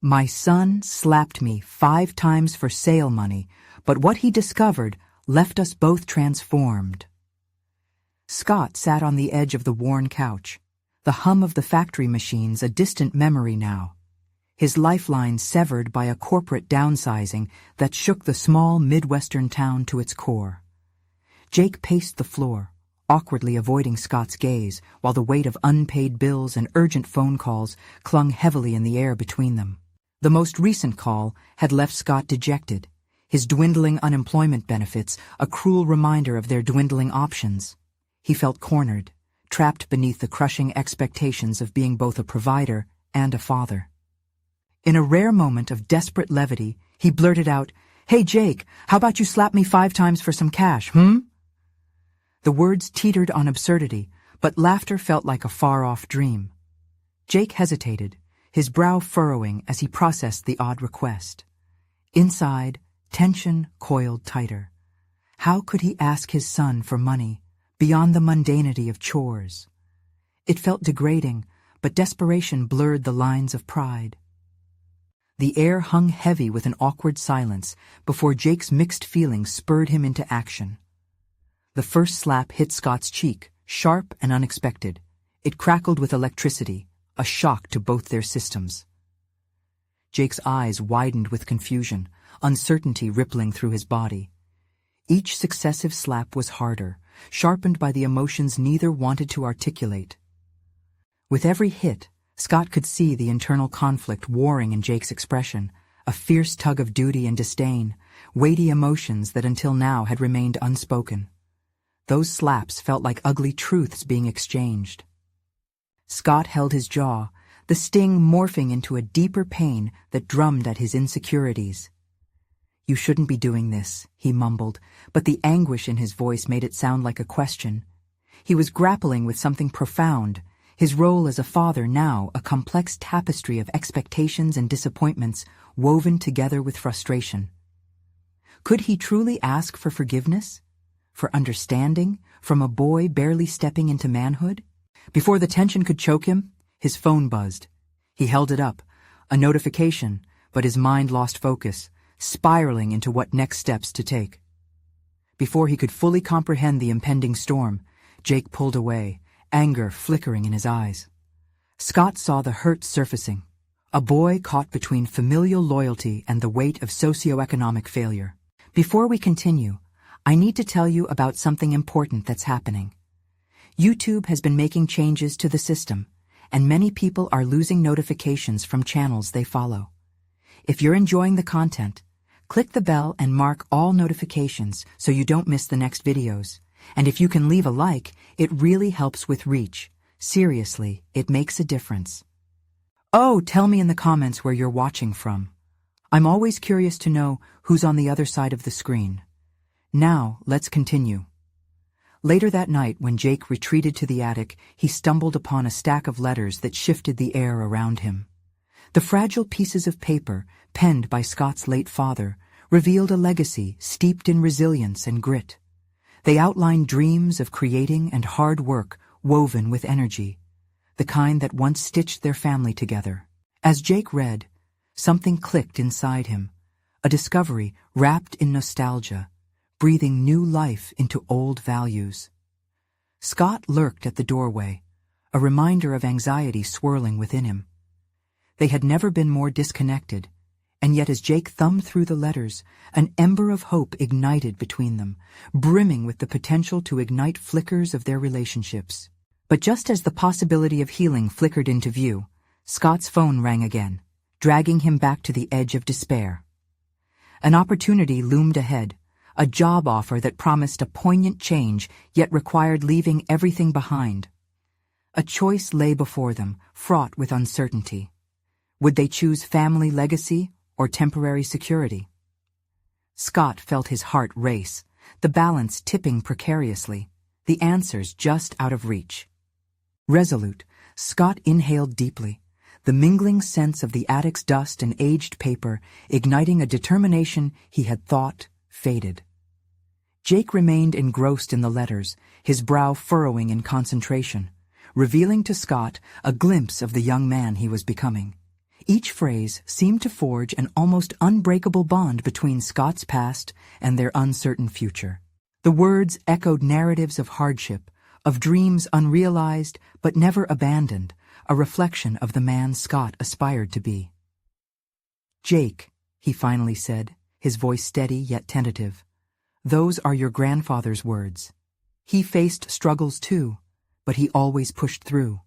My son slapped me 5 times for sale money, but what he discovered left us both transformed. Scott sat on the edge of the worn couch, the hum of the factory machines a distant memory now, his lifeline severed by a corporate downsizing that shook the small Midwestern town to its core. Jake paced the floor, awkwardly avoiding Scott's gaze, while the weight of unpaid bills and urgent phone calls clung heavily in the air between them. The most recent call had left Scott dejected, his dwindling unemployment benefits a cruel reminder of their dwindling options. He felt cornered, trapped beneath the crushing expectations of being both a provider and a father. In a rare moment of desperate levity, he blurted out, "Hey Jake, how about you slap me 5 times for some cash, The words teetered on absurdity, but laughter felt like a far-off dream. Jake hesitated, his brow furrowing as he processed the odd request. Inside, tension coiled tighter. How could he ask his son for money, beyond the mundanity of chores? It felt degrading, but desperation blurred the lines of pride. The air hung heavy with an awkward silence before Jake's mixed feelings spurred him into action. The first slap hit Scott's cheek, sharp and unexpected. It crackled with electricity, a shock to both their systems. Jake's eyes widened with confusion, uncertainty rippling through his body. Each successive slap was harder, sharpened by the emotions neither wanted to articulate. With every hit, Scott could see the internal conflict warring in Jake's expression, a fierce tug of duty and disdain, weighty emotions that until now had remained unspoken. Those slaps felt like ugly truths being exchanged. Scott held his jaw, the sting morphing into a deeper pain that drummed at his insecurities. "You shouldn't be doing this," he mumbled, but the anguish in his voice made it sound like a question. He was grappling with something profound, his role as a father now a complex tapestry of expectations and disappointments woven together with frustration. Could he truly ask for forgiveness? For understanding, from a boy barely stepping into manhood? Before the tension could choke him, his phone buzzed. He held it up, a notification, but his mind lost focus, spiraling into what next steps to take. Before he could fully comprehend the impending storm, Jake pulled away, anger flickering in his eyes. Scott saw the hurt surfacing, a boy caught between familial loyalty and the weight of socioeconomic failure. Before we continue, I need to tell you about something important that's happening. YouTube has been making changes to the system, and many people are losing notifications from channels they follow. If you're enjoying the content, click the bell and mark all notifications so you don't miss the next videos. And if you can leave a like, it really helps with reach. Seriously, it makes a difference. Oh, tell me in the comments where you're watching from. I'm always curious to know who's on the other side of the screen. Now, let's continue. Later that night, when Jake retreated to the attic, he stumbled upon a stack of letters that shifted the air around him. The fragile pieces of paper, penned by Scott's late father, revealed a legacy steeped in resilience and grit. They outlined dreams of creating and hard work woven with energy, the kind that once stitched their family together. As Jake read, something clicked inside him, a discovery wrapped in nostalgia, breathing new life into old values. Scott lurked at the doorway, a reminder of anxiety swirling within him. They had never been more disconnected, and yet as Jake thumbed through the letters, an ember of hope ignited between them, brimming with the potential to ignite flickers of their relationships. But just as the possibility of healing flickered into view, Scott's phone rang again, dragging him back to the edge of despair. An opportunity loomed ahead, a job offer that promised a poignant change yet required leaving everything behind. A choice lay before them, fraught with uncertainty. Would they choose family legacy or temporary security? Scott felt his heart race, the balance tipping precariously, the answers just out of reach. Resolute, Scott inhaled deeply, the mingling sense of the attic's dust and aged paper igniting a determination he had thought faded. Jake remained engrossed in the letters, his brow furrowing in concentration, revealing to Scott a glimpse of the young man he was becoming. Each phrase seemed to forge an almost unbreakable bond between Scott's past and their uncertain future. The words echoed narratives of hardship, of dreams unrealized but never abandoned, a reflection of the man Scott aspired to be. "Jake," he finally said, his voice steady yet tentative, "those are your grandfather's words. He faced struggles too, but he always pushed through."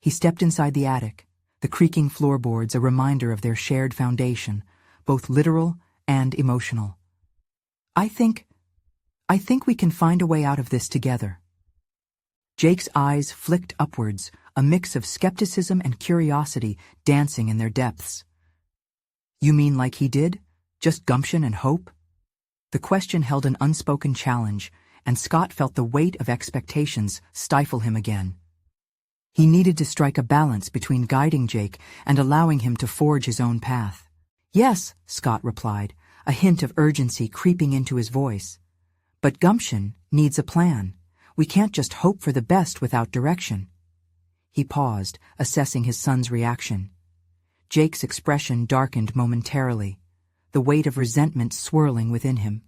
He stepped inside the attic, the creaking floorboards a reminder of their shared foundation, both literal and emotional. I think we can find a way out of this together." Jake's eyes flicked upwards, a mix of skepticism and curiosity dancing in their depths. "You mean like he did? Just gumption and hope?" The question held an unspoken challenge, and Scott felt the weight of expectations stifle him again. He needed to strike a balance between guiding Jake and allowing him to forge his own path. "Yes," Scott replied, a hint of urgency creeping into his voice. "But gumption needs a plan. We can't just hope for the best without direction." He paused, assessing his son's reaction. Jake's expression darkened momentarily, the weight of resentment swirling within him.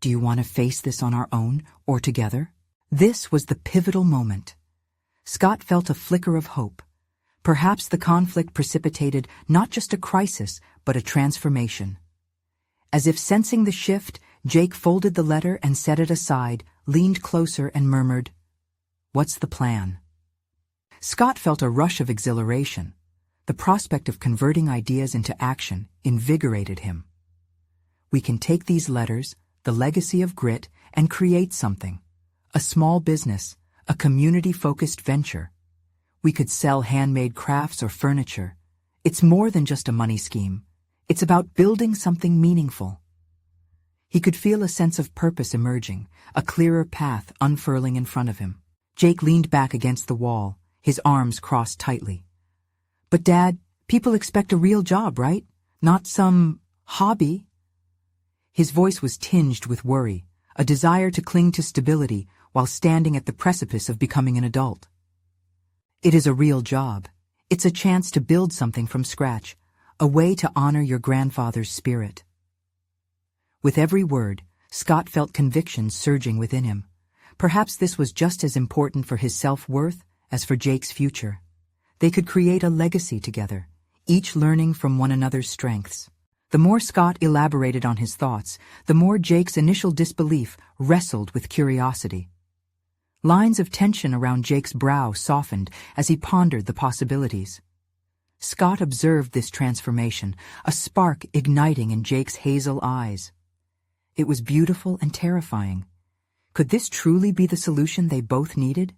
"Do you want to face this on our own or together?" This was the pivotal moment. Scott felt a flicker of hope. Perhaps the conflict precipitated not just a crisis, but a transformation. As if sensing the shift, Jake folded the letter and set it aside, leaned closer and murmured, "What's the plan?" Scott felt a rush of exhilaration. The prospect of converting ideas into action invigorated him. "We can take these letters, the legacy of grit, and create something. A small business, a community-focused venture. We could sell handmade crafts or furniture. It's more than just a money scheme. It's about building something meaningful." He could feel a sense of purpose emerging, a clearer path unfurling in front of him. Jake leaned back against the wall, his arms crossed tightly. "But Dad, people expect a real job, right? Not some hobby." His voice was tinged with worry, a desire to cling to stability while standing at the precipice of becoming an adult. "It is a real job. It's a chance to build something from scratch, a way to honor your grandfather's spirit." With every word, Scott felt conviction surging within him. Perhaps this was just as important for his self-worth as for Jake's future. They could create a legacy together, each learning from one another's strengths. The more Scott elaborated on his thoughts, the more Jake's initial disbelief wrestled with curiosity. Lines of tension around Jake's brow softened as he pondered the possibilities. Scott observed this transformation, a spark igniting in Jake's hazel eyes. It was beautiful and terrifying. Could this truly be the solution they both needed?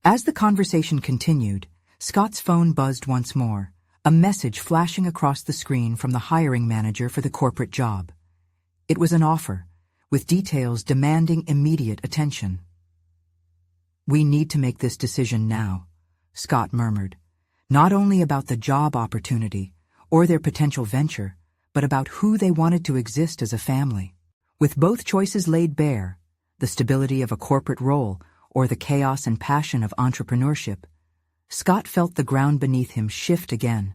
As the conversation continued, Scott's phone buzzed once more, a message flashing across the screen from the hiring manager for the corporate job. It was an offer, with details demanding immediate attention. "We need to make this decision now," Scott murmured, not only about the job opportunity or their potential venture, but about who they wanted to exist as a family. With both choices laid bare, the stability of a corporate role or the chaos and passion of entrepreneurship, Scott felt the ground beneath him shift again.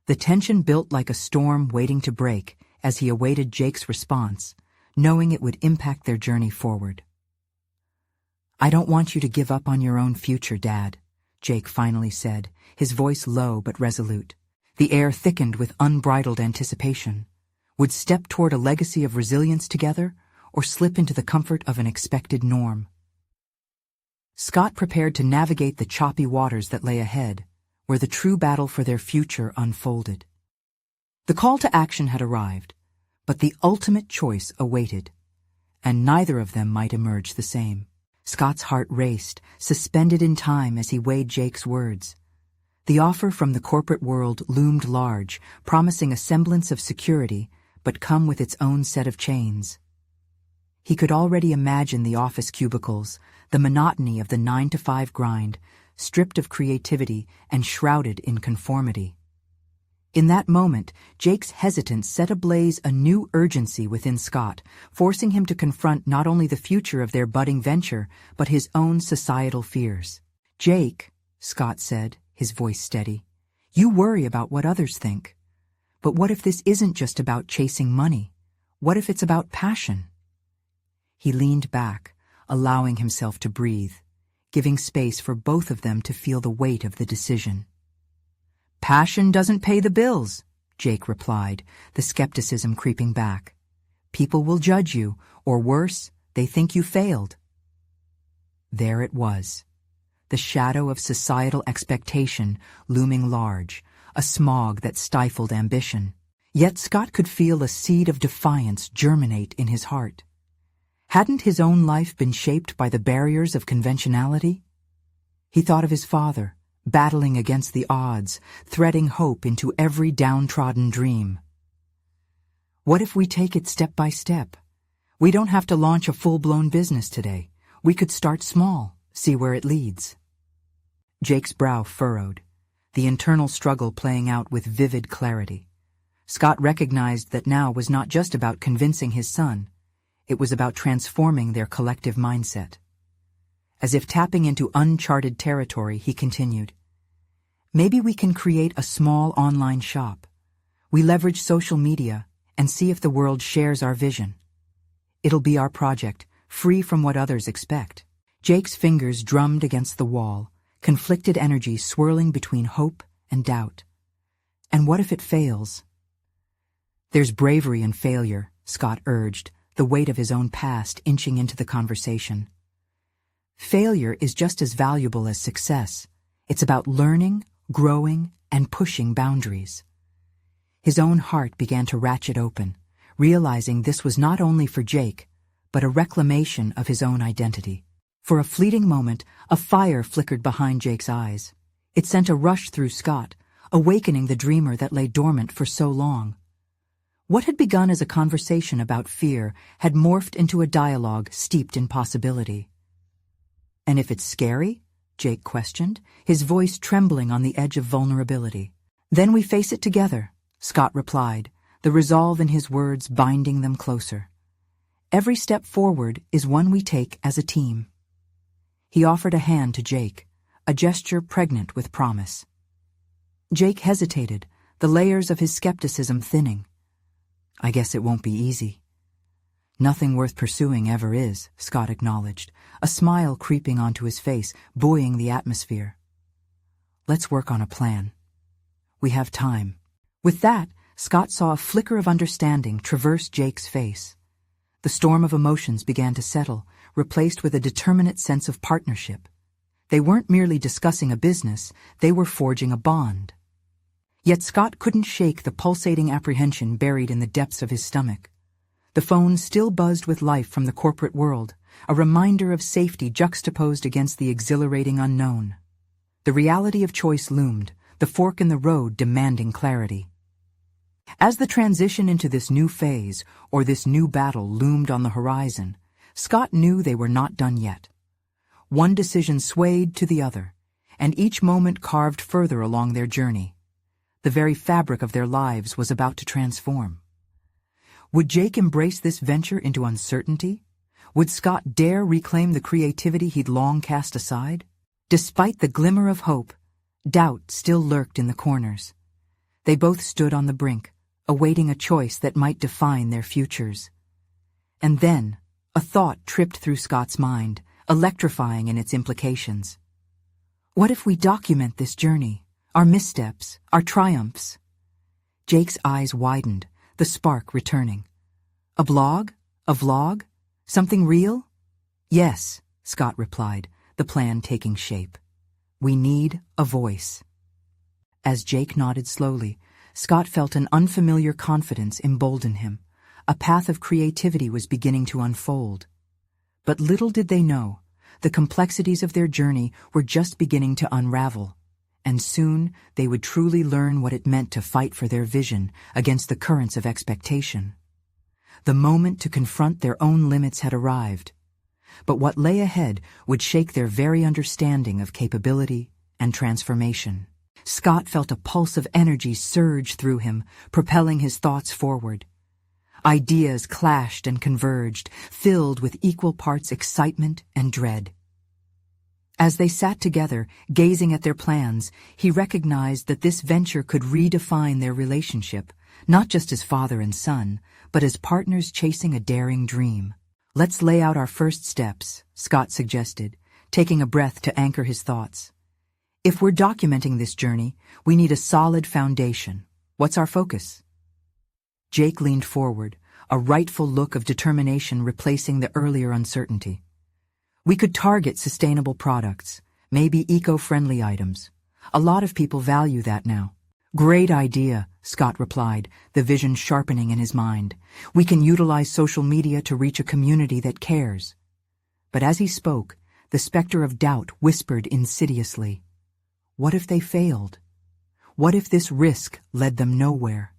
The tension built like a storm waiting to break as he awaited Jake's response, knowing it would impact their journey forward. "I don't want you to give up on your own future, Dad," Jake finally said, his voice low but resolute. The air thickened with unbridled anticipation. Would step toward a legacy of resilience together, or slip into the comfort of an expected norm? Scott prepared to navigate the choppy waters that lay ahead, where the true battle for their future unfolded. The call to action had arrived, but the ultimate choice awaited, and neither of them might emerge the same. Scott's heart raced, suspended in time as he weighed Jake's words. The offer from the corporate world loomed large, promising a semblance of security, but come with its own set of chains. He could already imagine the office cubicles, the monotony of the 9-to-5 grind, stripped of creativity and shrouded in conformity. In that moment, Jake's hesitance set ablaze a new urgency within Scott, forcing him to confront not only the future of their budding venture, but his own societal fears. "Jake," Scott said, his voice steady, You worry about what others think. But what if this isn't just about chasing money? What if it's about passion? He leaned back, allowing himself to breathe, giving space for both of them to feel the weight of the decision. Passion doesn't pay the bills, Jake replied, the skepticism creeping back. People will judge you, or worse, they think you failed. There it was, the shadow of societal expectation looming large, a smog that stifled ambition. Yet Scott could feel a seed of defiance germinate in his heart. Hadn't his own life been shaped by the barriers of conventionality? He thought of his father, battling against the odds, threading hope into every downtrodden dream. What if we take it step by step? We don't have to launch a full-blown business today. We could start small, see where it leads. Jake's brow furrowed, the internal struggle playing out with vivid clarity. Scott recognized that now was not just about convincing his son. It was about transforming their collective mindset. As if tapping into uncharted territory, he continued, "Maybe we can create a small online shop. We leverage social media and see if the world shares our vision. It'll be our project, free from what others expect." Jake's fingers drummed against the wall, conflicted energy swirling between hope and doubt. And what if it fails? There's bravery in failure, Scott urged, the weight of his own past inching into the conversation. Failure is just as valuable as success. It's about learning, growing, and pushing boundaries. His own heart began to ratchet open, realizing this was not only for Jake, but a reclamation of his own identity. For a fleeting moment, a fire flickered behind Jake's eyes. It sent a rush through Scott, awakening the dreamer that lay dormant for so long. What had begun as a conversation about fear had morphed into a dialogue steeped in possibility. "And if it's scary?" Jake questioned, his voice trembling on the edge of vulnerability. "Then we face it together," Scott replied, the resolve in his words binding them closer. "Every step forward is one we take as a team." He offered a hand to Jake, a gesture pregnant with promise. Jake hesitated, the layers of his skepticism thinning. "I guess it won't be easy." "Nothing worth pursuing ever is," Scott acknowledged, a smile creeping onto his face, buoying the atmosphere. "Let's work on a plan. We have time." With that, Scott saw a flicker of understanding traverse Jake's face. The storm of emotions began to settle, replaced with a determinate sense of partnership. They weren't merely discussing a business, they were forging a bond. Yet Scott couldn't shake the pulsating apprehension buried in the depths of his stomach. The phone still buzzed with life from the corporate world, a reminder of safety juxtaposed against the exhilarating unknown. The reality of choice loomed, the fork in the road demanding clarity. As the transition into this new phase, or this new battle, loomed on the horizon, Scott knew they were not done yet. One decision swayed to the other, and each moment carved further along their journey. The very fabric of their lives was about to transform. Would Jake embrace this venture into uncertainty? Would Scott dare reclaim the creativity he'd long cast aside? Despite the glimmer of hope, doubt still lurked in the corners. They both stood on the brink, awaiting a choice that might define their futures. And then, a thought tripped through Scott's mind, electrifying in its implications. What if we document this journey? Our missteps, our triumphs? Jake's eyes widened, the spark returning. A blog? A vlog? Something real? Yes, Scott replied, the plan taking shape. We need a voice. As Jake nodded slowly, Scott felt an unfamiliar confidence embolden him. A path of creativity was beginning to unfold. But little did they know, the complexities of their journey were just beginning to unravel. And soon they would truly learn what it meant to fight for their vision against the currents of expectation. The moment to confront their own limits had arrived. But what lay ahead would shake their very understanding of capability and transformation. Scott felt a pulse of energy surge through him, propelling his thoughts forward. Ideas clashed and converged, filled with equal parts excitement and dread. As they sat together, gazing at their plans, he recognized that this venture could redefine their relationship, not just as father and son, but as partners chasing a daring dream. "Let's lay out our first steps," Scott suggested, taking a breath to anchor his thoughts. "If we're documenting this journey, we need a solid foundation. What's our focus?" Jake leaned forward, a rightful look of determination replacing the earlier uncertainty. "We could target sustainable products, maybe eco-friendly items. A lot of people value that now." "Great idea," Scott replied, the vision sharpening in his mind. "We can utilize social media to reach a community that cares." But as he spoke, the specter of doubt whispered insidiously. What if they failed? What if this risk led them nowhere?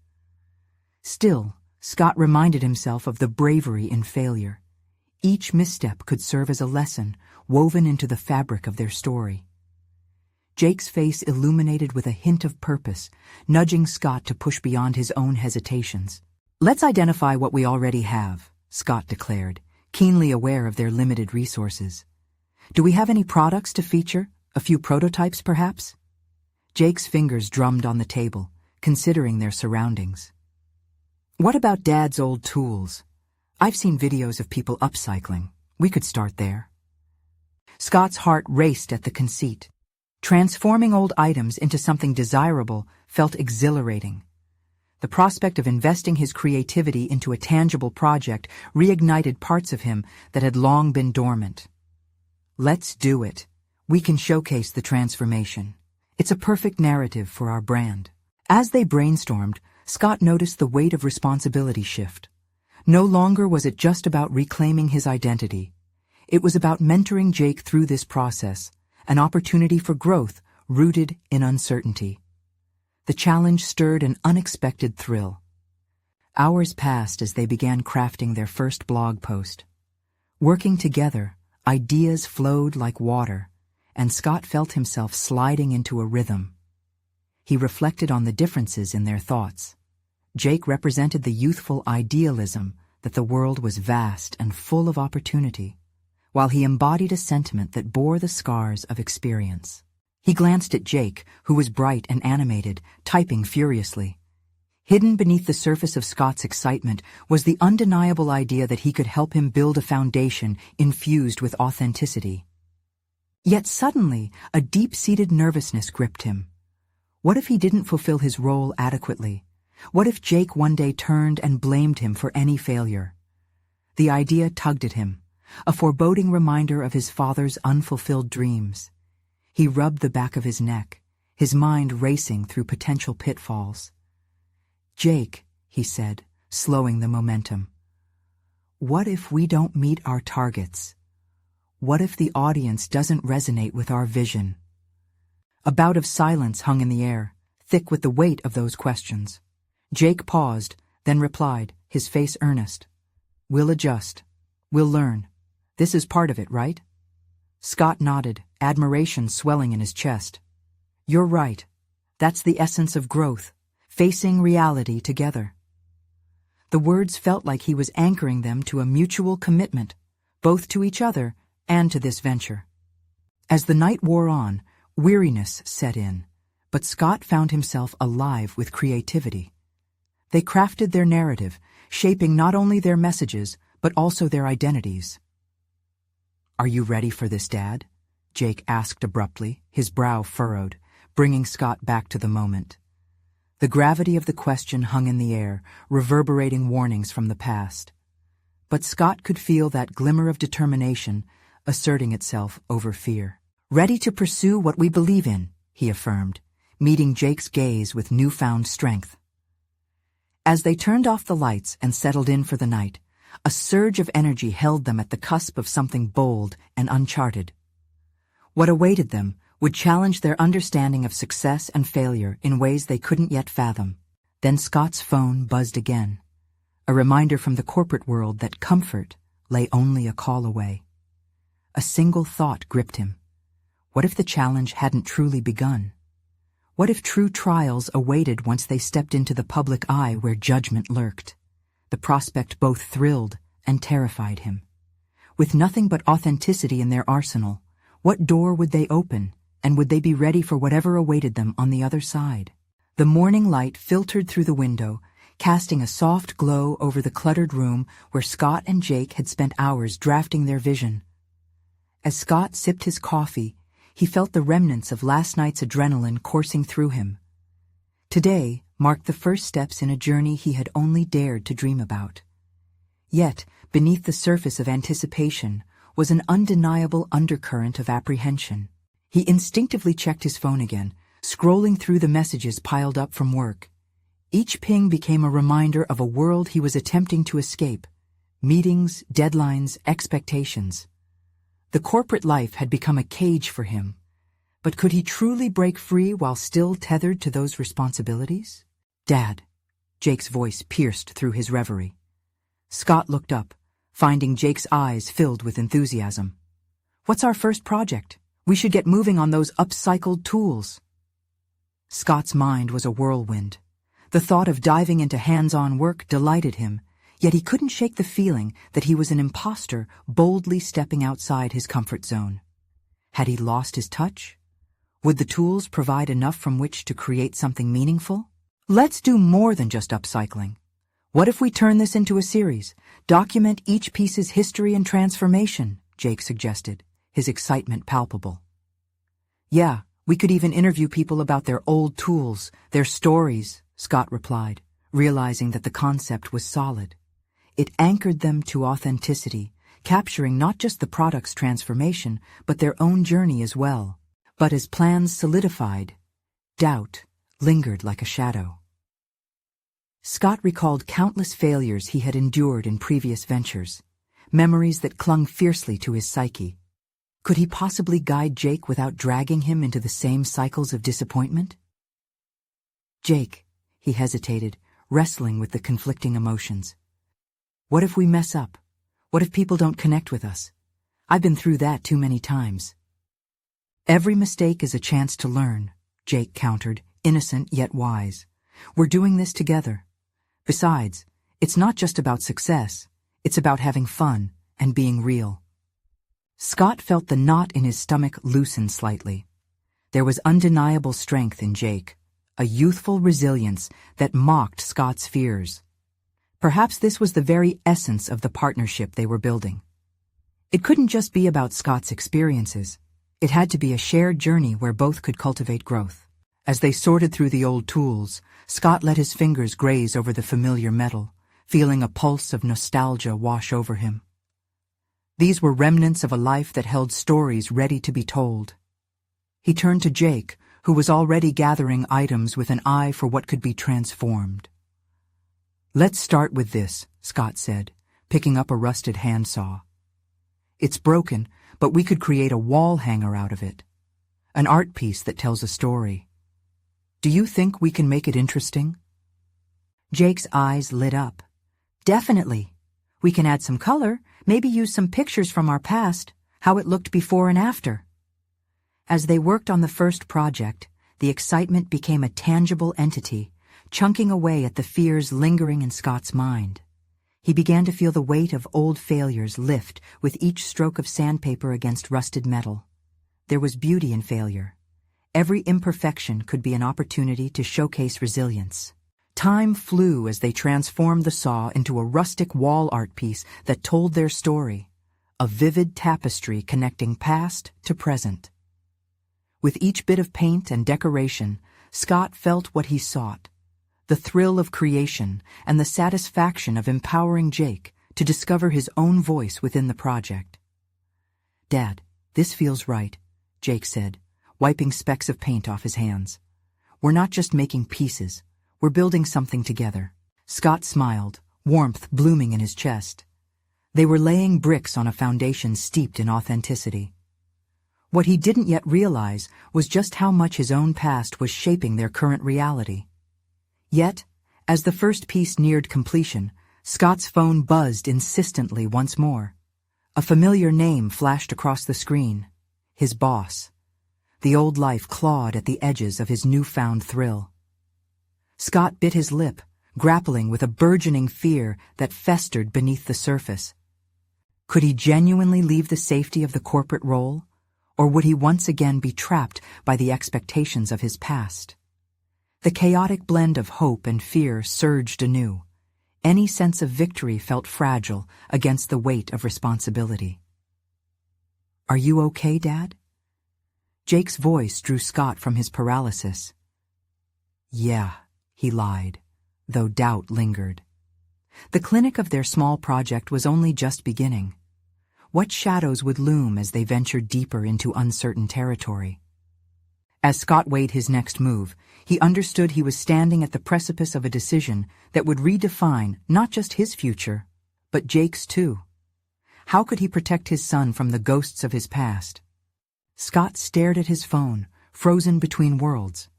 Still, Scott reminded himself of the bravery in failure. Each misstep could serve as a lesson, woven into the fabric of their story. Jake's face illuminated with a hint of purpose, nudging Scott to push beyond his own hesitations. "Let's identify what we already have," Scott declared, keenly aware of their limited resources. "Do we have any products to feature? A few prototypes, perhaps?" Jake's fingers drummed on the table, considering their surroundings. "What about Dad's old tools? I've seen videos of people upcycling. We could start there." Scott's heart raced at the conceit. Transforming old items into something desirable felt exhilarating. The prospect of investing his creativity into a tangible project reignited parts of him that had long been dormant. "Let's do it. We can showcase the transformation. It's a perfect narrative for our brand." As they brainstormed, Scott noticed the weight of responsibility shift. No longer was it just about reclaiming his identity. It was about mentoring Jake through this process, an opportunity for growth rooted in uncertainty. The challenge stirred an unexpected thrill. Hours passed as they began crafting their first blog post. Working together, ideas flowed like water, and Scott felt himself sliding into a rhythm. He reflected on the differences in their thoughts. Jake represented the youthful idealism that the world was vast and full of opportunity, while he embodied a sentiment that bore the scars of experience. He glanced at Jake, who was bright and animated, typing furiously. Hidden beneath the surface of Scott's excitement was the undeniable idea that he could help him build a foundation infused with authenticity. Yet suddenly, a deep-seated nervousness gripped him. What if he didn't fulfill his role adequately? What if Jake one day turned and blamed him for any failure? The idea tugged at him, a foreboding reminder of his father's unfulfilled dreams. He rubbed the back of his neck, his mind racing through potential pitfalls. "Jake," he said, slowing the momentum, "what if we don't meet our targets? What if the audience doesn't resonate with our vision?" A bout of silence hung in the air, thick with the weight of those questions. Jake paused, then replied, his face earnest. "We'll adjust. We'll learn. This is part of it, right?" Scott nodded, admiration swelling in his chest. "You're right. That's the essence of growth, facing reality together." The words felt like he was anchoring them to a mutual commitment, both to each other and to this venture. As the night wore on, weariness set in, but Scott found himself alive with creativity. They crafted their narrative, shaping not only their messages, but also their identities. "Are you ready for this, Dad?" Jake asked abruptly, his brow furrowed, bringing Scott back to the moment. The gravity of the question hung in the air, reverberating warnings from the past. But Scott could feel that glimmer of determination asserting itself over fear. "Ready to pursue what we believe in," he affirmed, meeting Jake's gaze with newfound strength. As they turned off the lights and settled in for the night, a surge of energy held them at the cusp of something bold and uncharted. What awaited them would challenge their understanding of success and failure in ways they couldn't yet fathom. Then Scott's phone buzzed again, a reminder from the corporate world that comfort lay only a call away. A single thought gripped him. What if the challenge hadn't truly begun? What if true trials awaited once they stepped into the public eye where judgment lurked? The prospect both thrilled and terrified him. With nothing but authenticity in their arsenal, What door would they open, and would they be ready for whatever awaited them on the other side? The morning light filtered through the window, casting a soft glow over the cluttered room where Scott and Jake had spent hours drafting their vision. As Scott sipped his coffee, he felt the remnants of last night's adrenaline coursing through him. Today marked the first steps in a journey he had only dared to dream about. Yet, beneath the surface of anticipation was an undeniable undercurrent of apprehension. He instinctively checked his phone again, scrolling through the messages piled up from work. Each ping became a reminder of a world he was attempting to escape. Meetings, deadlines, expectations. The corporate life had become a cage for him. But could he truly break free while still tethered to those responsibilities? "Dad," Jake's voice pierced through his reverie. Scott looked up, finding Jake's eyes filled with enthusiasm. "What's our first project? We should get moving on those upcycled tools." Scott's mind was a whirlwind. The thought of diving into hands-on work delighted him, yet he couldn't shake the feeling that he was an imposter boldly stepping outside his comfort zone. Had he lost his touch? Would the tools provide enough from which to create something meaningful? "Let's do more than just upcycling. What if we turn this into a series? Document each piece's history and transformation," Jake suggested, his excitement palpable. "Yeah, we could even interview people about their old tools, their stories," Scott replied, realizing that the concept was solid. It anchored them to authenticity, capturing not just the product's transformation, but their own journey as well. But as plans solidified, doubt lingered like a shadow. Scott recalled countless failures he had endured in previous ventures, memories that clung fiercely to his psyche. Could he possibly guide Jake without dragging him into the same cycles of disappointment? "Jake," he hesitated, wrestling with the conflicting emotions. "What if we mess up? What if people don't connect with us? I've been through that too many times." "Every mistake is a chance to learn," Jake countered, innocent yet wise. "We're doing this together. Besides, it's not just about success, it's about having fun and being real." Scott felt the knot in his stomach loosen slightly. There was undeniable strength in Jake, a youthful resilience that mocked Scott's fears. Perhaps this was the very essence of the partnership they were building. It couldn't just be about Scott's experiences. It had to be a shared journey where both could cultivate growth. As they sorted through the old tools, Scott let his fingers graze over the familiar metal, feeling a pulse of nostalgia wash over him. These were remnants of a life that held stories ready to be told. He turned to Jake, who was already gathering items with an eye for what could be transformed. "Let's start with this," Scott said, picking up a rusted handsaw. "It's broken, but we could create a wall hanger out of it. An art piece that tells a story. Do you think we can make it interesting?" Jake's eyes lit up. "Definitely. We can add some color, maybe use some pictures from our past, how it looked before and after." As they worked on the first project, the excitement became a tangible entity, chunking away at the fears lingering in Scott's mind. He began to feel the weight of old failures lift with each stroke of sandpaper against rusted metal. There was beauty in failure. Every imperfection could be an opportunity to showcase resilience. Time flew as they transformed the saw into a rustic wall art piece that told their story, a vivid tapestry connecting past to present. With each bit of paint and decoration, Scott felt what he sought, the thrill of creation and the satisfaction of empowering Jake to discover his own voice within the project. "Dad, this feels right," Jake said, wiping specks of paint off his hands. "We're not just making pieces, we're building something together." Scott smiled, warmth blooming in his chest. They were laying bricks on a foundation steeped in authenticity. What he didn't yet realize was just how much his own past was shaping their current reality. Yet, as the first piece neared completion, Scott's phone buzzed insistently once more. A familiar name flashed across the screen. His boss. The old life clawed at the edges of his newfound thrill. Scott bit his lip, grappling with a burgeoning fear that festered beneath the surface. Could he genuinely leave the safety of the corporate role? Or would he once again be trapped by the expectations of his past? The chaotic blend of hope and fear surged anew. Any sense of victory felt fragile against the weight of responsibility. "Are you okay, Dad?" Jake's voice drew Scott from his paralysis. "Yeah," he lied, though doubt lingered. The clinic of their small project was only just beginning. What shadows would loom as they ventured deeper into uncertain territory? As Scott weighed his next move, he understood he was standing at the precipice of a decision that would redefine not just his future, but Jake's too. How could he protect his son from the ghosts of his past? Scott stared at his phone, frozen between worlds.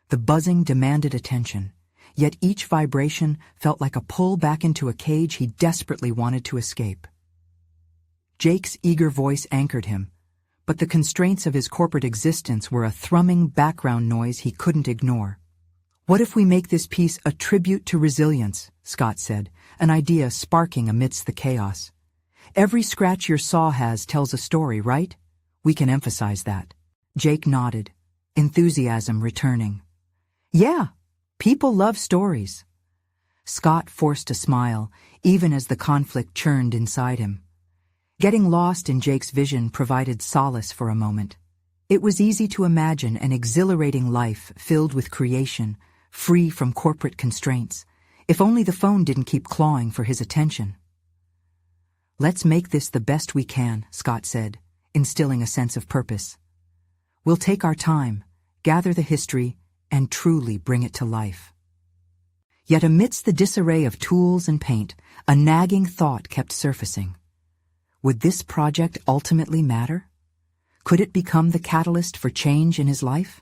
The buzzing demanded attention, yet each vibration felt like a pull back into a cage he desperately wanted to escape. Jake's eager voice anchored him, but the constraints of his corporate existence were a thrumming background noise he couldn't ignore. "What if we make this piece a tribute to resilience?" Scott said, an idea sparking amidst the chaos. "Every scratch your saw has tells a story, right? We can emphasize that." Jake nodded, enthusiasm returning. "Yeah, people love stories." Scott forced a smile, even as the conflict churned inside him. Getting lost in Jake's vision provided solace for a moment. It was easy to imagine an exhilarating life filled with creation, free from corporate constraints, if only the phone didn't keep clawing for his attention. "Let's make this the best we can," Scott said, instilling a sense of purpose. "We'll take our time, gather the history, and truly bring it to life." Yet amidst the disarray of tools and paint, a nagging thought kept surfacing. Would this project ultimately matter? Could it become the catalyst for change in his life?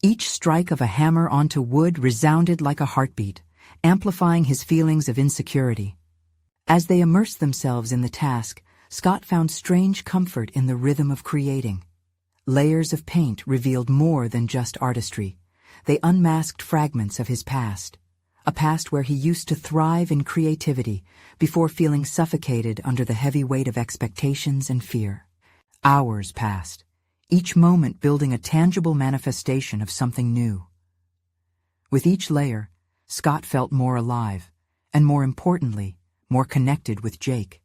Each strike of a hammer onto wood resounded like a heartbeat, amplifying his feelings of insecurity. As they immersed themselves in the task, Scott found strange comfort in the rhythm of creating. Layers of paint revealed more than just artistry. They unmasked fragments of his past, a past where he used to thrive in creativity before feeling suffocated under the heavy weight of expectations and fear. Hours passed, each moment building a tangible manifestation of something new. With each layer, Scott felt more alive, and more importantly, more connected with Jake.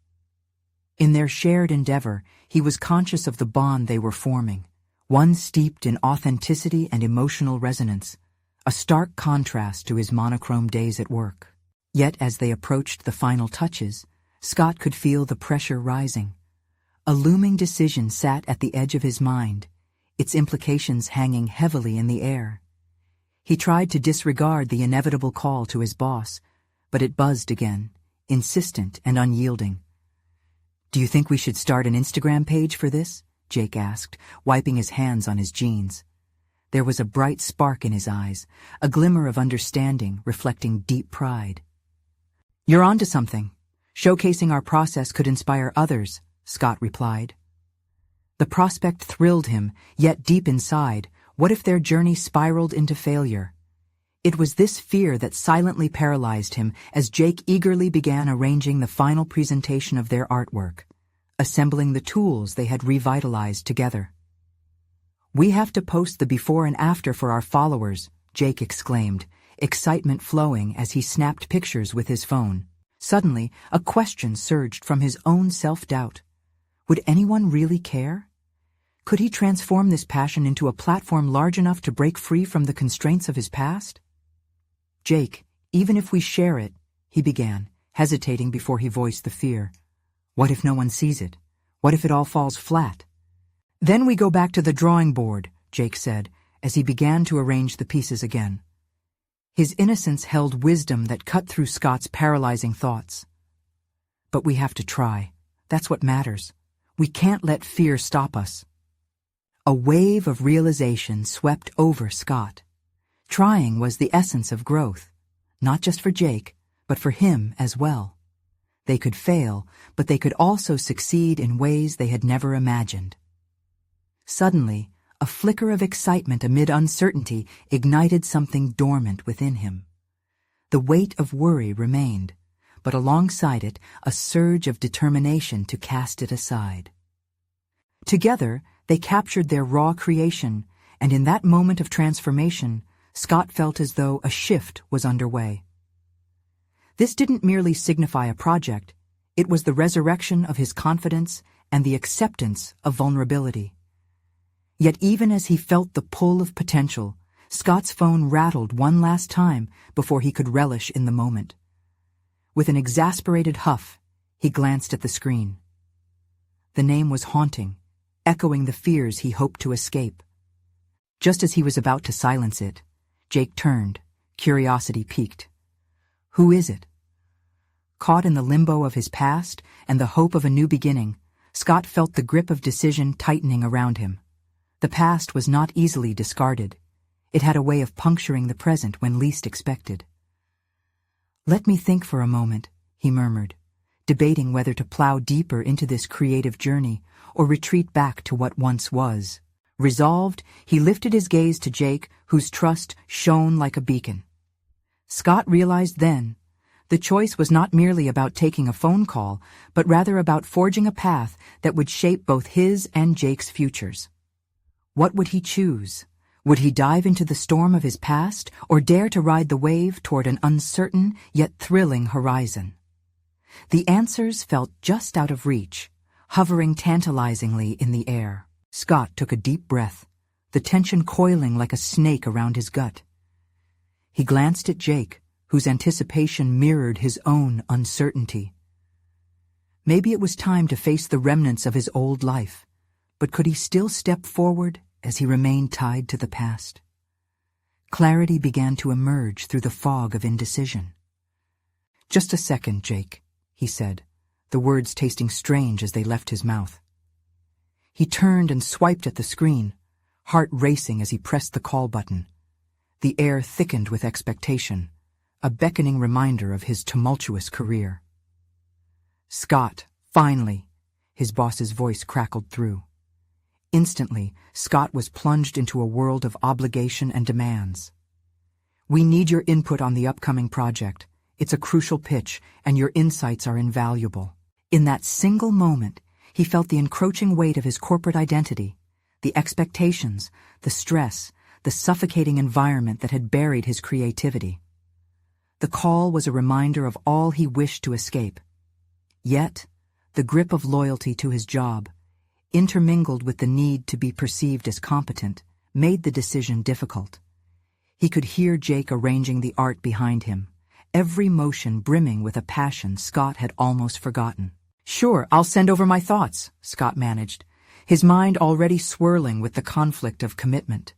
In their shared endeavor, he was conscious of the bond they were forming, one steeped in authenticity and emotional resonance, a stark contrast to his monochrome days at work. Yet as they approached the final touches, Scott could feel the pressure rising. A looming decision sat at the edge of his mind, its implications hanging heavily in the air. He tried to disregard the inevitable call to his boss, but it buzzed again, insistent and unyielding. "Do you think we should start an Instagram page for this?" Jake asked, wiping his hands on his jeans. There was a bright spark in his eyes, a glimmer of understanding reflecting deep pride. "You're onto something. Showcasing our process could inspire others," Scott replied. The prospect thrilled him, yet deep inside, what if their journey spiraled into failure? It was this fear that silently paralyzed him as Jake eagerly began arranging the final presentation of their artwork, assembling the tools they had revitalized together. "We have to post the before and after for our followers," Jake exclaimed, excitement flowing as he snapped pictures with his phone. Suddenly, a question surged from his own self-doubt. Would anyone really care? Could he transform this passion into a platform large enough to break free from the constraints of his past? "Jake, even if we share it," he began, hesitating before he voiced the fear. "What if no one sees it? What if it all falls flat?" "Then we go back to the drawing board," Jake said, as he began to arrange the pieces again. His innocence held wisdom that cut through Scott's paralyzing thoughts. "But we have to try. That's what matters. We can't let fear stop us." A wave of realization swept over Scott. Trying was the essence of growth, not just for Jake, but for him as well. They could fail, but they could also succeed in ways they had never imagined. Suddenly, a flicker of excitement amid uncertainty ignited something dormant within him. The weight of worry remained, but alongside it, a surge of determination to cast it aside. Together, They captured their raw creation, and in that moment of transformation, Scott felt as though a shift was underway. This didn't merely signify a project, it was the resurrection of his confidence and the acceptance of vulnerability. Yet even as he felt the pull of potential, Scott's phone rattled one last time before he could relish in the moment. With an exasperated huff, he glanced at the screen. The name was haunting, echoing the fears he hoped to escape. Just as he was about to silence it, Jake turned, curiosity piqued. Who is it? Caught in the limbo of his past and the hope of a new beginning, Scott felt the grip of decision tightening around him. The past was not easily discarded. It had a way of puncturing the present when least expected. "Let me think for a moment," he murmured, debating whether to plow deeper into this creative journey or retreat back to what once was. Resolved, he lifted his gaze to Jake, whose trust shone like a beacon. Scott realized then, the choice was not merely about taking a phone call, but rather about forging a path that would shape both his and Jake's futures. What would he choose? Would he dive into the storm of his past, or dare to ride the wave toward an uncertain yet thrilling horizon? The answers felt just out of reach, hovering tantalizingly in the air. Scott took a deep breath, the tension coiling like a snake around his gut. He glanced at Jake, whose anticipation mirrored his own uncertainty. Maybe it was time to face the remnants of his old life, but could he still step forward as he remained tied to the past? Clarity began to emerge through the fog of indecision. "Just a second, Jake," he said, the words tasting strange as they left his mouth. He turned and swiped at the screen, heart racing as he pressed the call button. The air thickened with expectation, a beckoning reminder of his tumultuous career. "Scott, finally," his boss's voice crackled through. Instantly, Scott was plunged into a world of obligation and demands. "We need your input on the upcoming project. It's a crucial pitch, and your insights are invaluable." In that single moment, he felt the encroaching weight of his corporate identity, the expectations, the stress, the suffocating environment that had buried his creativity. The call was a reminder of all he wished to escape. Yet, the grip of loyalty to his job, intermingled with the need to be perceived as competent, made the decision difficult. He could hear Jake arranging the art behind him, every motion brimming with a passion Scott had almost forgotten. "Sure, I'll send over my thoughts," Scott managed, his mind already swirling with the conflict of commitment.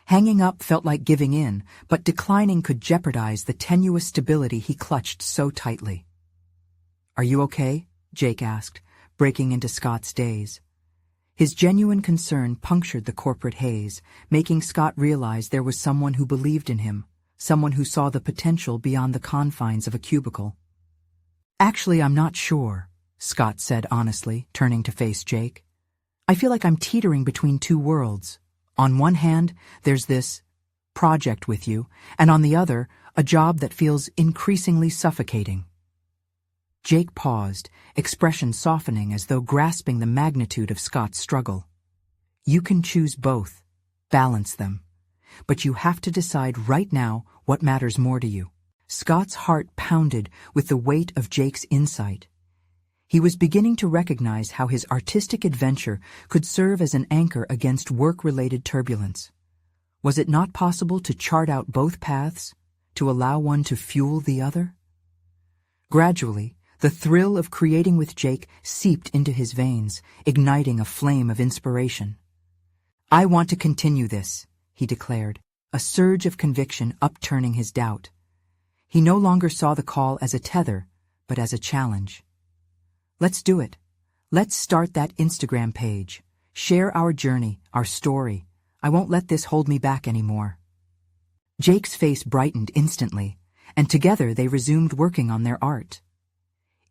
Hanging up felt like giving in, but declining could jeopardize the tenuous stability he clutched so tightly. "Are you okay?" Jake asked, breaking into Scott's daze. His genuine concern punctured the corporate haze, making Scott realize there was someone who believed in him, someone who saw the potential beyond the confines of a cubicle. "Actually, I'm not sure," Scott said honestly, turning to face Jake. "I feel like I'm teetering between two worlds. On one hand, there's this project with you, and on the other, a job that feels increasingly suffocating." Jake paused, expression softening as though grasping the magnitude of Scott's struggle. "You can choose both, balance them, but you have to decide right now what matters more to you." Scott's heart pounded with the weight of Jake's insight. He was beginning to recognize how his artistic adventure could serve as an anchor against work-related turbulence. Was it not possible to chart out both paths, to allow one to fuel the other? Gradually, the thrill of creating with Jake seeped into his veins, igniting a flame of inspiration. "I want to continue this," he declared, a surge of conviction upturning his doubt. He no longer saw the call as a tether, but as a challenge. "Let's do it. Let's start that Instagram page. Share our journey, our story. I won't let this hold me back anymore." Jake's face brightened instantly, and together they resumed working on their art.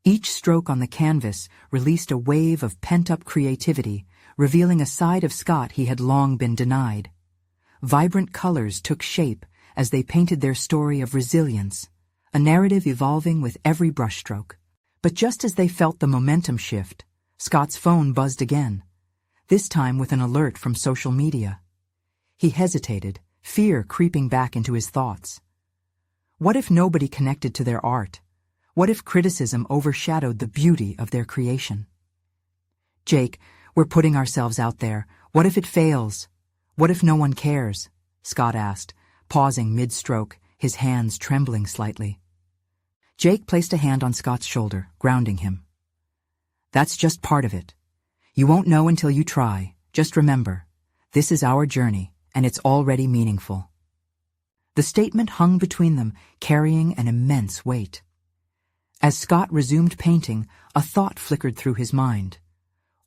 Each stroke on the canvas released a wave of pent-up creativity, revealing a side of Scott he had long been denied. Vibrant colors took shape as they painted their story of resilience, a narrative evolving with every brushstroke. But just as they felt the momentum shift, Scott's phone buzzed again. this time with an alert from social media. He hesitated, fear creeping back into his thoughts. What if nobody connected to their art? What if criticism overshadowed the beauty of their creation? "Jake, we're putting ourselves out there. What if it fails? What if no one cares?" Scott asked, pausing mid-stroke, his hands trembling slightly. Jake placed a hand on Scott's shoulder, grounding him. "That's just part of it. You won't know until you try. Just remember, this is our journey, and it's already meaningful." The statement hung between them, carrying an immense weight. As Scott resumed painting, a thought flickered through his mind.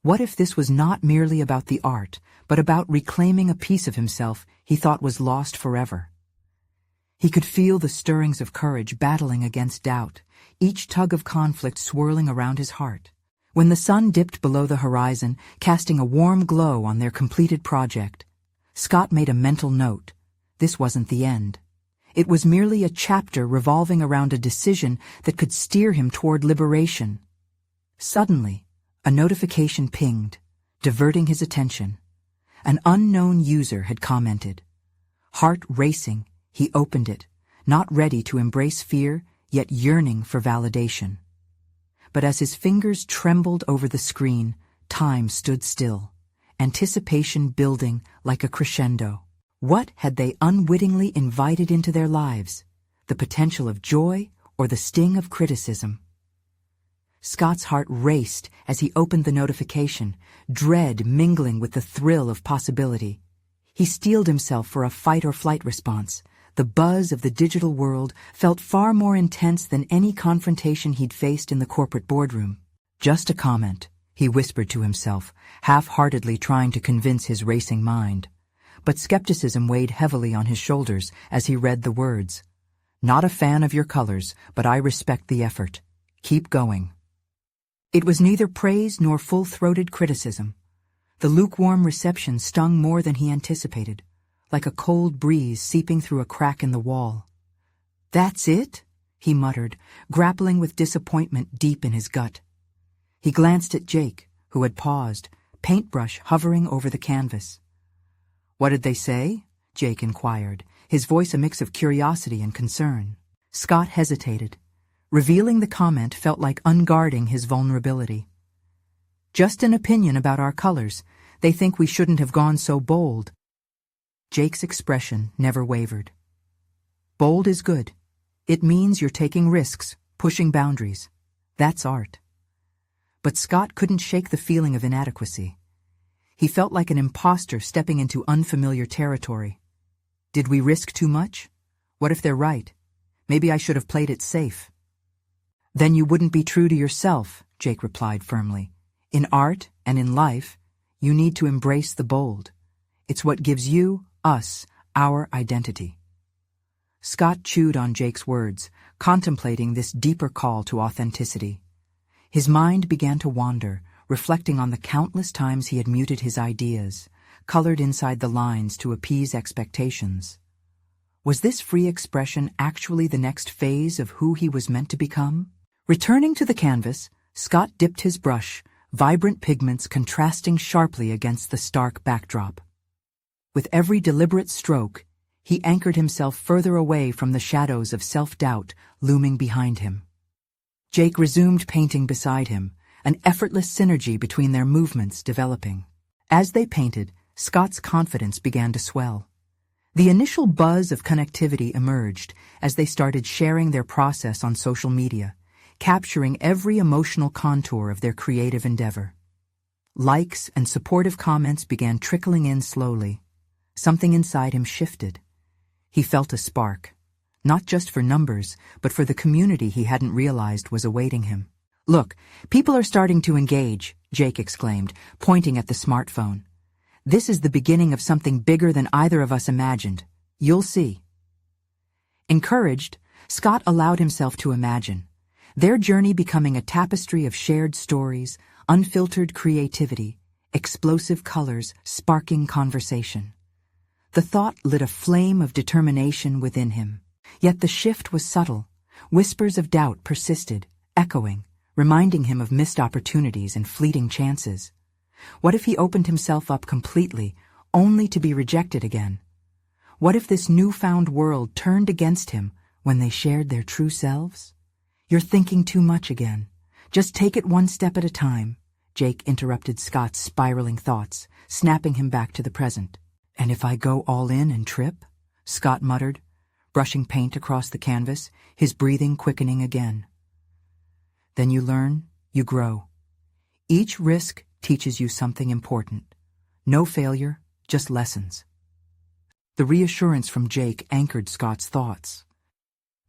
What if this was not merely about the art, but about reclaiming a piece of himself he thought was lost forever? He could feel the stirrings of courage battling against doubt, each tug of conflict swirling around his heart. When the sun dipped below the horizon, casting a warm glow on their completed project, Scott made a mental note. This wasn't the end. It was merely a chapter revolving around a decision that could steer him toward liberation. Suddenly, a notification pinged, diverting his attention. An unknown user had commented. Heart racing, he opened it, not ready to embrace fear, yet yearning for validation. But as his fingers trembled over the screen, time stood still, anticipation building like a crescendo. What had they unwittingly invited into their lives? The potential of joy or the sting of criticism? Scott's heart raced as he opened the notification, dread mingling with the thrill of possibility. He steeled himself for a fight-or-flight response. The buzz of the digital world felt far more intense than any confrontation he'd faced in the corporate boardroom. "Just a comment," he whispered to himself, half-heartedly trying to convince his racing mind. But skepticism weighed heavily on his shoulders as he read the words. "Not a fan of your colors, but I respect the effort. Keep going." It was neither praise nor full-throated criticism. The lukewarm reception stung more than he anticipated, like a cold breeze seeping through a crack in the wall. "That's it?" he muttered, grappling with disappointment deep in his gut. He glanced at Jake, who had paused, paintbrush hovering over the canvas. "What did they say?" Jake inquired, his voice a mix of curiosity and concern. Scott hesitated. Revealing the comment felt like unguarding his vulnerability. "Just an opinion about our colors. They think we shouldn't have gone so bold." Jake's expression never wavered. "Bold is good. It means you're taking risks, pushing boundaries. That's art." But Scott couldn't shake the feeling of inadequacy. He felt like an imposter stepping into unfamiliar territory. Did we risk too much? What if they're right? Maybe I should have played it safe. "Then you wouldn't be true to yourself," Jake replied firmly. "In art and in life, you need to embrace the bold. It's what gives you, us, our identity." Scott chewed on Jake's words, contemplating this deeper call to authenticity. His mind began to wander, reflecting on the countless times he had muted his ideas, colored inside the lines to appease expectations. Was this free expression actually the next phase of who he was meant to become? Returning to the canvas, Scott dipped his brush, vibrant pigments contrasting sharply against the stark backdrop. With every deliberate stroke, he anchored himself further away from the shadows of self-doubt looming behind him. Jake resumed painting beside him, an effortless synergy between their movements developing. As they painted, Scott's confidence began to swell. The initial buzz of connectivity emerged as they started sharing their process on social media, capturing every emotional contour of their creative endeavor. Likes and supportive comments began trickling in slowly. Something inside him shifted. He felt a spark, not just for numbers, but for the community he hadn't realized was awaiting him. "Look, people are starting to engage," Jake exclaimed, pointing at the smartphone. "This is the beginning of something bigger than either of us imagined. You'll see." Encouraged, Scott allowed himself to imagine, their journey becoming a tapestry of shared stories, unfiltered creativity, explosive colors, sparking conversation. The thought lit a flame of determination within him. Yet the shift was subtle. Whispers of doubt persisted, echoing, reminding him of missed opportunities and fleeting chances. What if he opened himself up completely, only to be rejected again? What if this newfound world turned against him when they shared their true selves? You're thinking too much again. Just take it one step at a time, Jake interrupted Scott's spiraling thoughts, snapping him back to the present. And if I go all in and trip? Scott muttered, brushing paint across the canvas, his breathing quickening again. Then you learn, you grow. Each risk teaches you something important. No failure, just lessons. The reassurance from Jake anchored Scott's thoughts.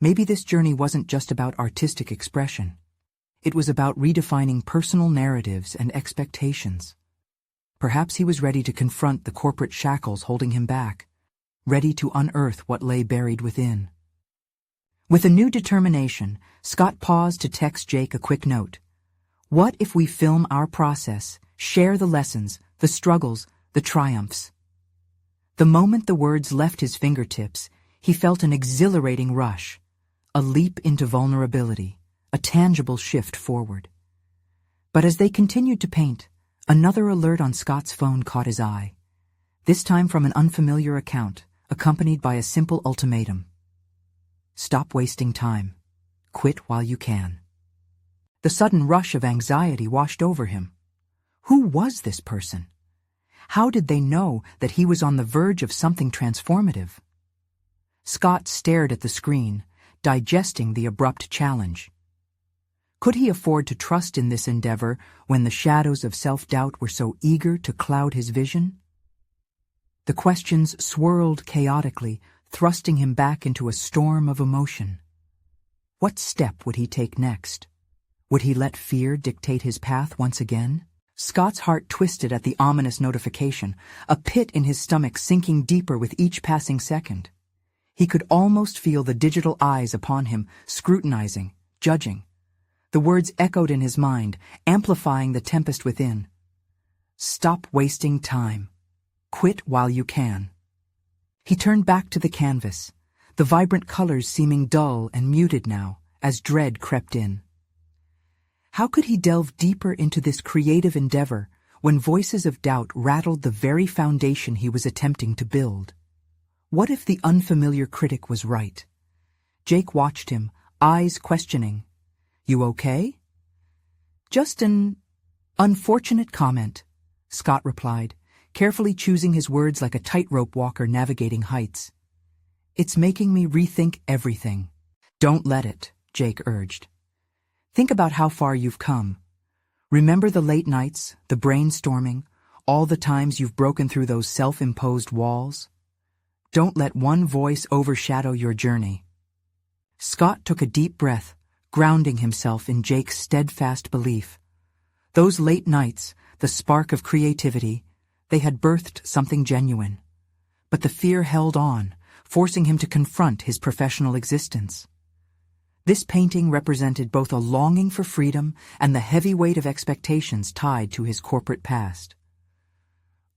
Maybe this journey wasn't just about artistic expression. It was about redefining personal narratives and expectations. Perhaps he was ready to confront the corporate shackles holding him back, ready to unearth what lay buried within. With a new determination, Scott paused to text Jake a quick note. What if we film our process, share the lessons, the struggles, the triumphs? The moment the words left his fingertips, he felt an exhilarating rush, a leap into vulnerability, a tangible shift forward. But as they continued to paint, another alert on Scott's phone caught his eye, this time from an unfamiliar account, accompanied by a simple ultimatum. Stop wasting time. Quit while you can. The sudden rush of anxiety washed over him. Who was this person? How did they know that he was on the verge of something transformative? Scott stared at the screen, digesting the abrupt challenge. Could he afford to trust in this endeavor when the shadows of self-doubt were so eager to cloud his vision? The questions swirled chaotically, thrusting him back into a storm of emotion. What step would he take next? Would he let fear dictate his path once again? Scott's heart twisted at the ominous notification, a pit in his stomach sinking deeper with each passing second. He could almost feel the digital eyes upon him, scrutinizing, judging. The words echoed in his mind, amplifying the tempest within. Stop wasting time. Quit while you can. He turned back to the canvas, the vibrant colors seeming dull and muted now, as dread crept in. How could he delve deeper into this creative endeavor when voices of doubt rattled the very foundation he was attempting to build? What if the unfamiliar critic was right? Jake watched him, eyes questioning. You okay? Just an unfortunate comment, Scott replied, carefully choosing his words like a tightrope walker navigating heights. It's making me rethink everything. Don't let it, Jake urged. Think about how far you've come. Remember the late nights, the brainstorming, all the times you've broken through those self-imposed walls? Don't let one voice overshadow your journey. Scott took a deep breath, grounding himself in Jake's steadfast belief. Those late nights, the spark of creativity, they had birthed something genuine. But the fear held on, forcing him to confront his professional existence. This painting represented both a longing for freedom and the heavy weight of expectations tied to his corporate past.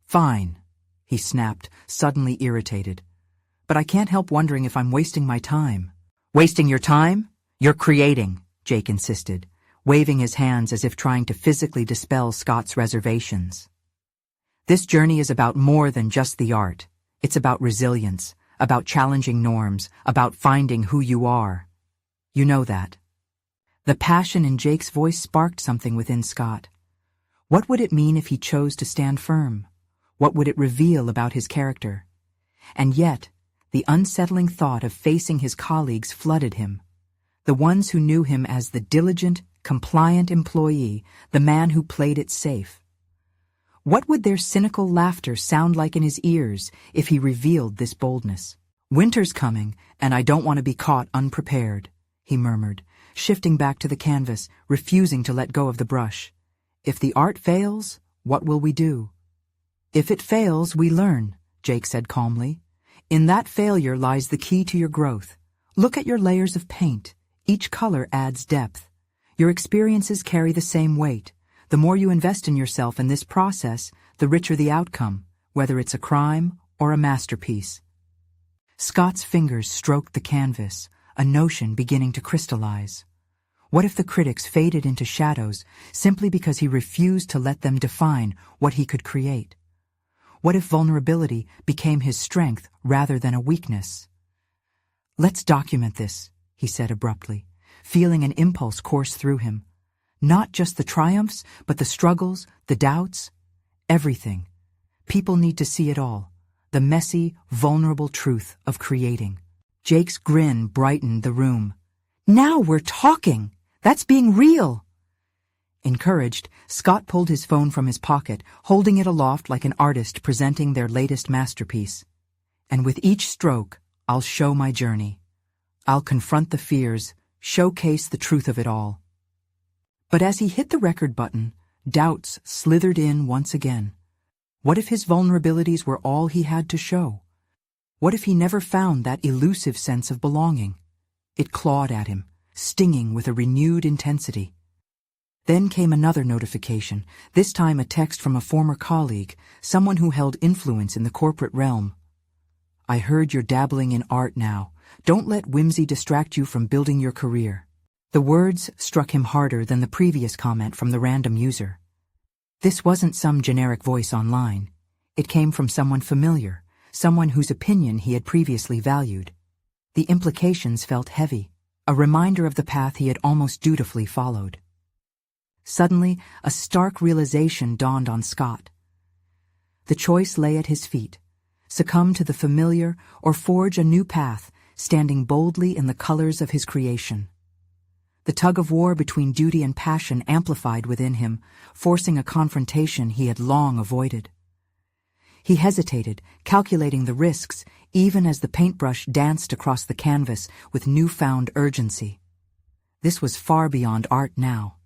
Fine, he snapped, suddenly irritated. But I can't help wondering if I'm wasting my time. Wasting your time? You're creating, Jake insisted, waving his hands as if trying to physically dispel Scott's reservations. This journey is about more than just the art. It's about resilience, about challenging norms, about finding who you are. You know that. The passion in Jake's voice sparked something within Scott. What would it mean if he chose to stand firm? What would it reveal about his character? And yet, the unsettling thought of facing his colleagues flooded him. The ones who knew him as the diligent, compliant employee, the man who played it safe. What would their cynical laughter sound like in his ears if he revealed this boldness? Winter's coming, and I don't want to be caught unprepared, he murmured, shifting back to the canvas, refusing to let go of the brush. If the art fails, what will we do? If it fails, we learn, Jake said calmly. In that failure lies the key to your growth. Look at your layers of paint. Each color adds depth. Your experiences carry the same weight. The more you invest in yourself in this process, the richer the outcome, whether it's a crime or a masterpiece. Scott's fingers stroked the canvas, a notion beginning to crystallize. What if the critics faded into shadows simply because he refused to let them define what he could create? What if vulnerability became his strength rather than a weakness? "Let's document this," he said abruptly, feeling an impulse course through him. Not just the triumphs, but the struggles, the doubts, everything. People need to see it all, the messy, vulnerable truth of creating. Jake's grin brightened the room. "Now we're talking! That's being real!" Encouraged, Scott pulled his phone from his pocket, holding it aloft like an artist presenting their latest masterpiece. "And with each stroke, I'll show my journey. I'll confront the fears, showcase the truth of it all." But as he hit the record button, doubts slithered in once again. What if his vulnerabilities were all he had to show? What if he never found that elusive sense of belonging? It clawed at him, stinging with a renewed intensity. Then came another notification, this time a text from a former colleague, someone who held influence in the corporate realm. "I heard you're dabbling in art now. Don't let whimsy distract you from building your career." The words struck him harder than the previous comment from the random user. This wasn't some generic voice online. It came from someone familiar, someone whose opinion he had previously valued. The implications felt heavy, a reminder of the path he had almost dutifully followed. Suddenly, a stark realization dawned on Scott. The choice lay at his feet: succumb to the familiar or forge a new path, standing boldly in the colors of his creation. The tug-of-war between duty and passion amplified within him, forcing a confrontation he had long avoided. He hesitated, calculating the risks, even as the paintbrush danced across the canvas with newfound urgency. This was far beyond art now.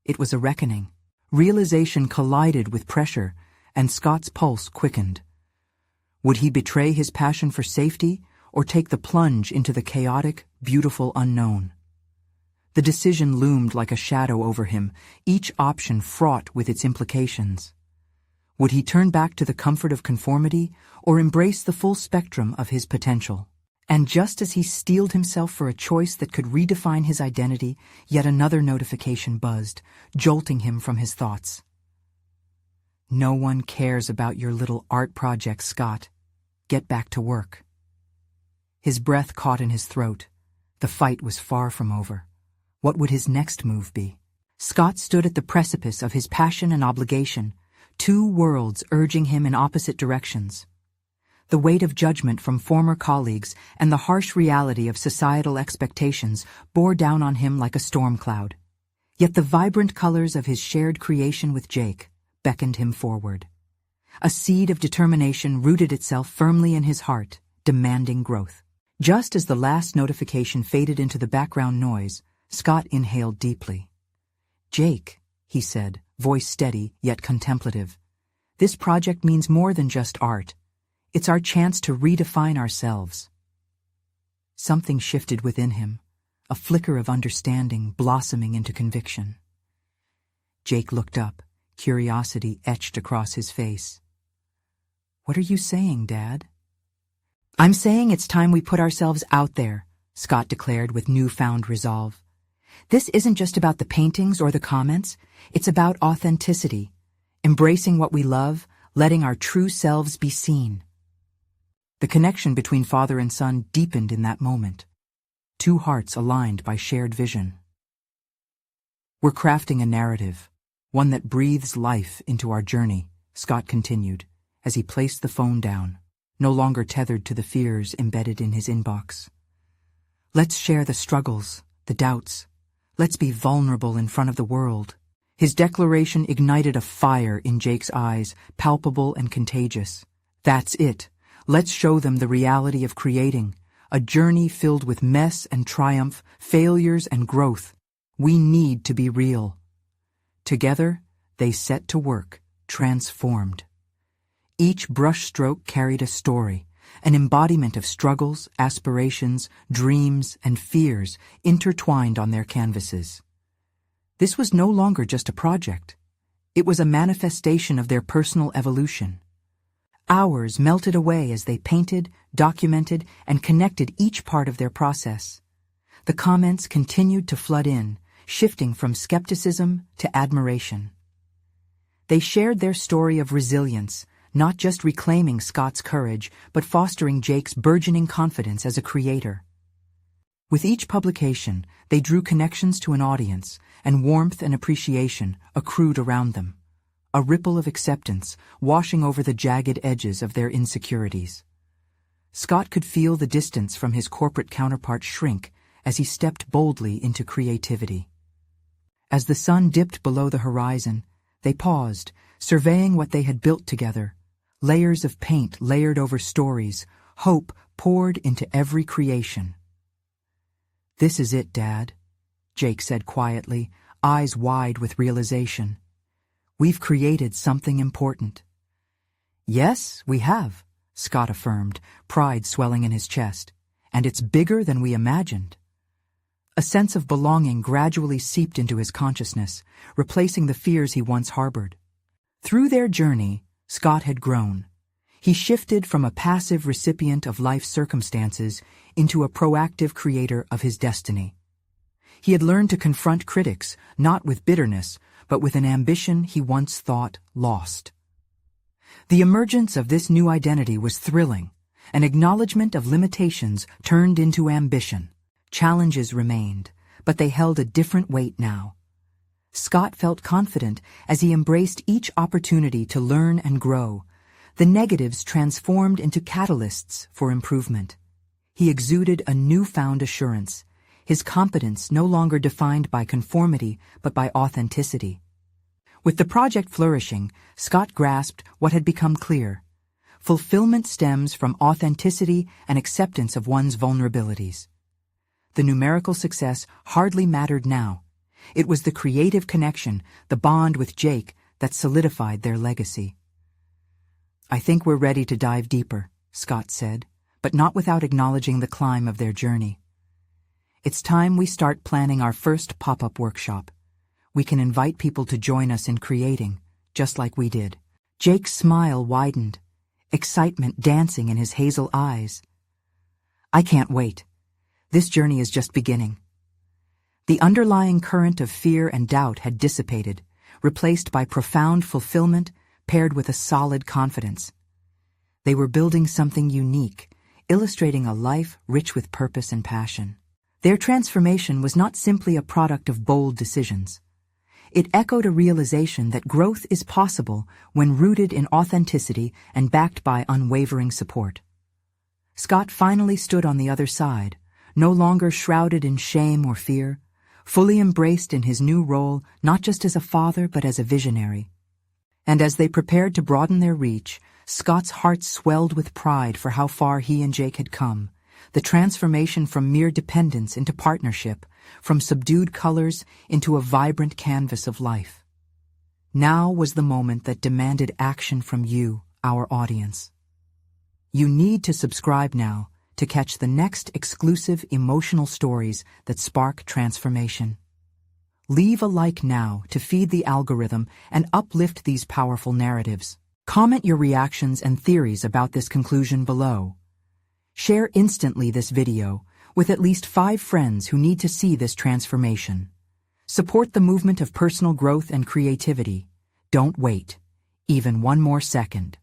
It was a reckoning. Realization collided with pressure, and Scott's pulse quickened. Would he betray his passion for safety, or take the plunge into the chaotic, beautiful unknown? The decision loomed like a shadow over him, each option fraught with its implications. Would he turn back to the comfort of conformity, or embrace the full spectrum of his potential? And just as he steeled himself for a choice that could redefine his identity, yet another notification buzzed, jolting him from his thoughts. "No one cares about your little art project, Scott. Get back to work." His breath caught in his throat. The fight was far from over. What would his next move be? Scott stood at the precipice of his passion and obligation, two worlds urging him in opposite directions. The weight of judgment from former colleagues and the harsh reality of societal expectations bore down on him like a storm cloud. Yet the vibrant colors of his shared creation with Jake beckoned him forward. A seed of determination rooted itself firmly in his heart, demanding growth. Just as the last notification faded into the background noise, Scott inhaled deeply. "Jake," he said, voice steady yet contemplative, "this project means more than just art. It's our chance to redefine ourselves." Something shifted within him, a flicker of understanding blossoming into conviction. Jake looked up, curiosity etched across his face. "What are you saying, Dad?" "I'm saying it's time we put ourselves out there," Scott declared with newfound resolve. "This isn't just about the paintings or the comments, it's about authenticity, embracing what we love, letting our true selves be seen." The connection between father and son deepened in that moment. Two hearts aligned by shared vision. "We're crafting a narrative, one that breathes life into our journey," Scott continued, as he placed the phone down, no longer tethered to the fears embedded in his inbox. "Let's share the struggles, the doubts. Let's be vulnerable in front of the world." His declaration ignited a fire in Jake's eyes, palpable and contagious. "That's it. Let's show them the reality of creating, a journey filled with mess and triumph, failures and growth. We need to be real." Together, they set to work, transformed. Each brushstroke carried a story, an embodiment of struggles, aspirations, dreams, and fears intertwined on their canvases. This was no longer just a project. It was a manifestation of their personal evolution. Hours melted away as they painted, documented, and connected each part of their process. The comments continued to flood in, shifting from skepticism to admiration. They shared their story of resilience, not just reclaiming Scott's courage, but fostering Jake's burgeoning confidence as a creator. With each publication, they drew connections to an audience, and warmth and appreciation accrued around them. A ripple of acceptance washing over the jagged edges of their insecurities. Scott could feel the distance from his corporate counterpart shrink as he stepped boldly into creativity. As the sun dipped below the horizon, they paused, surveying what they had built together. Layers of paint layered over stories, hope poured into every creation. "This is it, Dad," Jake said quietly, eyes wide with realization. "We've created something important." "Yes, we have," Scott affirmed, pride swelling in his chest. "And it's bigger than we imagined." A sense of belonging gradually seeped into his consciousness, replacing the fears he once harbored. Through their journey, Scott had grown. He shifted from a passive recipient of life's circumstances into a proactive creator of his destiny. He had learned to confront critics, not with bitterness, but with an ambition he once thought lost. The emergence of this new identity was thrilling. An acknowledgement of limitations turned into ambition. Challenges remained, but they held a different weight now. Scott felt confident as he embraced each opportunity to learn and grow. The negatives transformed into catalysts for improvement. He exuded a newfound assurance, his competence no longer defined by conformity but by authenticity. With the project flourishing, Scott grasped what had become clear. Fulfillment stems from authenticity and acceptance of one's vulnerabilities. The numerical success hardly mattered now. It was the creative connection, the bond with Jake, that solidified their legacy. "I think we're ready to dive deeper," Scott said, but not without acknowledging the climb of their journey. "It's time we start planning our first pop-up workshop. We can invite people to join us in creating, just like we did." Jake's smile widened, excitement dancing in his hazel eyes. "I can't wait. This journey is just beginning." The underlying current of fear and doubt had dissipated, replaced by profound fulfillment paired with a solid confidence. They were building something unique, illustrating a life rich with purpose and passion. Their transformation was not simply a product of bold decisions. It echoed a realization that growth is possible when rooted in authenticity and backed by unwavering support. Scott finally stood on the other side, no longer shrouded in shame or fear, fully embraced in his new role not just as a father but as a visionary. And as they prepared to broaden their reach, Scott's heart swelled with pride for how far he and Jake had come, the transformation from mere dependence into partnership, from subdued colors into a vibrant canvas of life. Now was the moment that demanded action from you, our audience. You need to subscribe now to catch the next exclusive emotional stories that spark transformation. Leave a like now to feed the algorithm and uplift these powerful narratives. Comment your reactions and theories about this conclusion below. Share instantly this video with at least 5 friends who need to see this transformation. Support the movement of personal growth and creativity. Don't wait, even one more second.